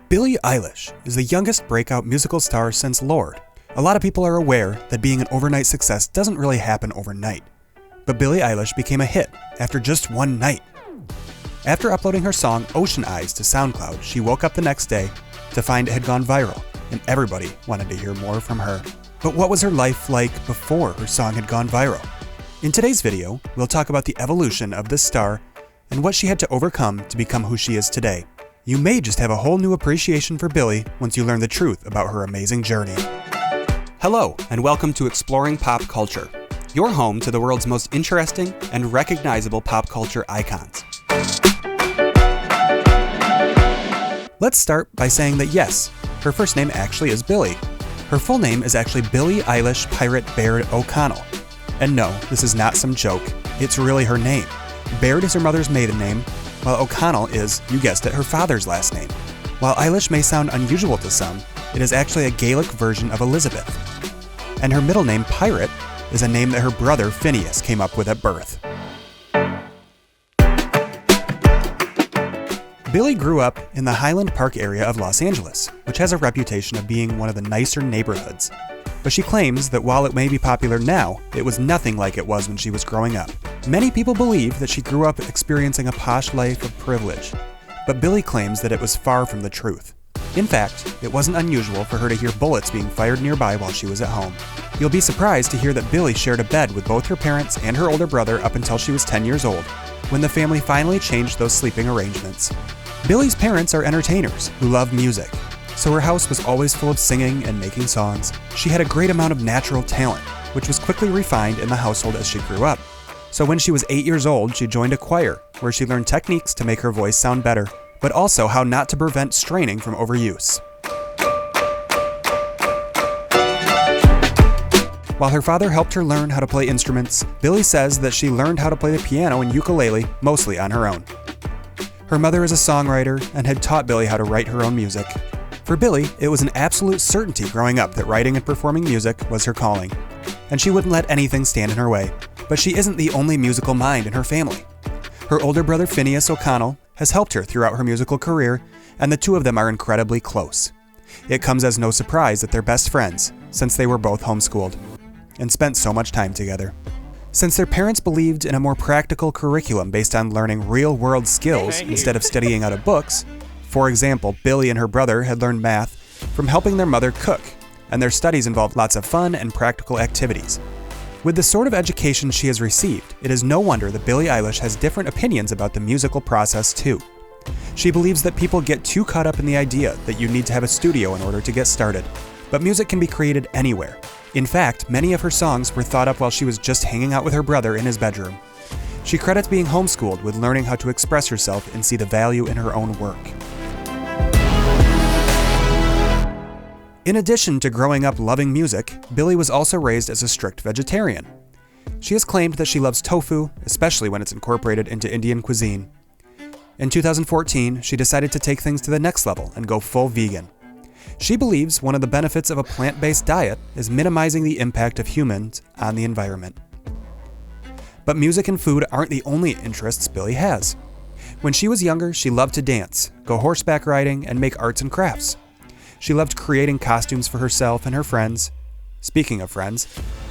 Billie Eilish is the youngest breakout musical star since Lorde. A lot of people are aware that being an overnight success doesn't really happen overnight. But Billie Eilish became a hit after just one night. After uploading her song Ocean Eyes to SoundCloud, she woke up the next day to find it had gone viral, and everybody wanted to hear more from her. But what was her life like before her song had gone viral? In today's video, we'll talk about the evolution of this star and what she had to overcome to become who she is today. You may just have a whole new appreciation for Billie once you learn the truth about her amazing journey. Hello, and welcome to Exploring Pop Culture, your home to the world's most interesting and recognizable pop culture icons. Let's start by saying that yes, her first name actually is Billie. Her full name is actually Billie Eilish Pirate Baird O'Connell. And no, this is not some joke, it's really her name. Baird is her mother's maiden name, while O'Connell is, you guessed it, her father's last name. While Eilish may sound unusual to some, it is actually a Gaelic version of Elizabeth. And her middle name, Pirate, is a name that her brother Phineas came up with at birth. Billie grew up in the Highland Park area of Los Angeles, which has a reputation of being one of the nicer neighborhoods. But she claims that while it may be popular now, it was nothing like it was when she was growing up. Many people believe that she grew up experiencing a posh life of privilege, but Billie claims that it was far from the truth. In fact, it wasn't unusual for her to hear bullets being fired nearby while she was at home. You'll be surprised to hear that Billie shared a bed with both her parents and her older brother up until she was 10 years old, when the family finally changed those sleeping arrangements. Billie's parents are entertainers who love music, so her house was always full of singing and making songs. She had a great amount of natural talent, which was quickly refined in the household as she grew up. So when she was 8 years old, she joined a choir, where she learned techniques to make her voice sound better, but also how not to prevent straining from overuse. While her father helped her learn how to play instruments, Billie says that she learned how to play the piano and ukulele mostly on her own. Her mother is a songwriter and had taught Billie how to write her own music. For Billie, it was an absolute certainty growing up that writing and performing music was her calling, and she wouldn't let anything stand in her way. But she isn't the only musical mind in her family. Her older brother Phineas O'Connell has helped her throughout her musical career, and the two of them are incredibly close. It comes as no surprise that they're best friends, since they were both homeschooled, and spent so much time together. Since their parents believed in a more practical curriculum based on learning real-world skills instead of studying out of books, for example, Billie and her brother had learned math from helping their mother cook, and their studies involved lots of fun and practical activities. With the sort of education she has received, it is no wonder that Billie Eilish has different opinions about the musical process too. She believes that people get too caught up in the idea that you need to have a studio in order to get started, but music can be created anywhere. In fact, many of her songs were thought up while she was just hanging out with her brother in his bedroom. She credits being homeschooled with learning how to express herself and see the value in her own work. In addition to growing up loving music, Billie was also raised as a strict vegetarian. She has claimed that she loves tofu, especially when it's incorporated into Indian cuisine. In 2014, she decided to take things to the next level and go full vegan. She believes one of the benefits of a plant-based diet is minimizing the impact of humans on the environment. But music and food aren't the only interests Billie has. When she was younger, she loved to dance, go horseback riding, and make arts and crafts. She loved creating costumes for herself and her friends. Speaking of friends,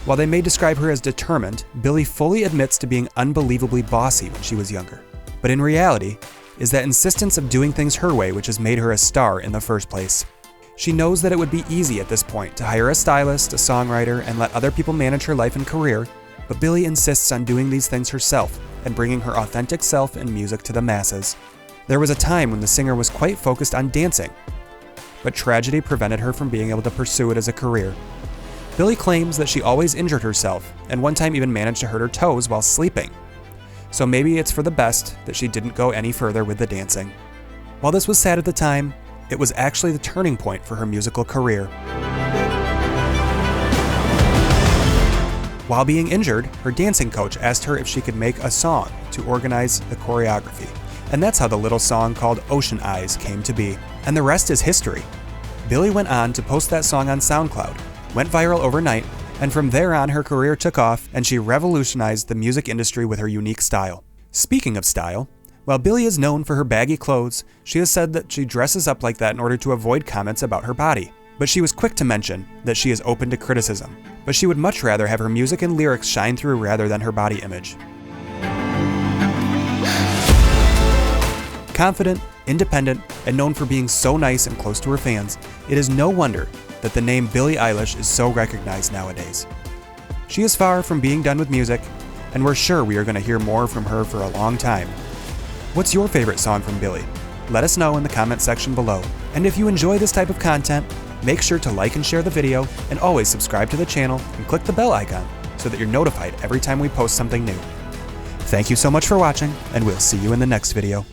while they may describe her as determined, Billie fully admits to being unbelievably bossy when she was younger. But in reality, is that insistence of doing things her way which has made her a star in the first place. She knows that it would be easy at this point to hire a stylist, a songwriter, and let other people manage her life and career, but Billie insists on doing these things herself and bringing her authentic self and music to the masses. There was a time when the singer was quite focused on dancing, but tragedy prevented her from being able to pursue it as a career. Billie claims that she always injured herself, and one time even managed to hurt her toes while sleeping. So maybe it's for the best that she didn't go any further with the dancing. While this was sad at the time, it was actually the turning point for her musical career. While being injured, her dancing coach asked her if she could make a song to organize the choreography. And that's how the little song called Ocean Eyes came to be. And the rest is history. Billie went on to post that song on SoundCloud, went viral overnight, and from there on her career took off and she revolutionized the music industry with her unique style. Speaking of style, While Billie is known for her baggy clothes, she has said that she dresses up like that in order to avoid comments about her body. But she was quick to mention that she is open to criticism, but she would much rather have her music and lyrics shine through rather than her body image. Confident, independent, and known for being so nice and close to her fans, it is no wonder that the name Billie Eilish is so recognized nowadays. She is far from being done with music, and we're sure we are going to hear more from her for a long time. What's your favorite song from Billie? Let us know in the comment section below. And if you enjoy this type of content, make sure to like and share the video, and always subscribe to the channel and click the bell icon so that you're notified every time we post something new. Thank you so much for watching, and we'll see you in the next video.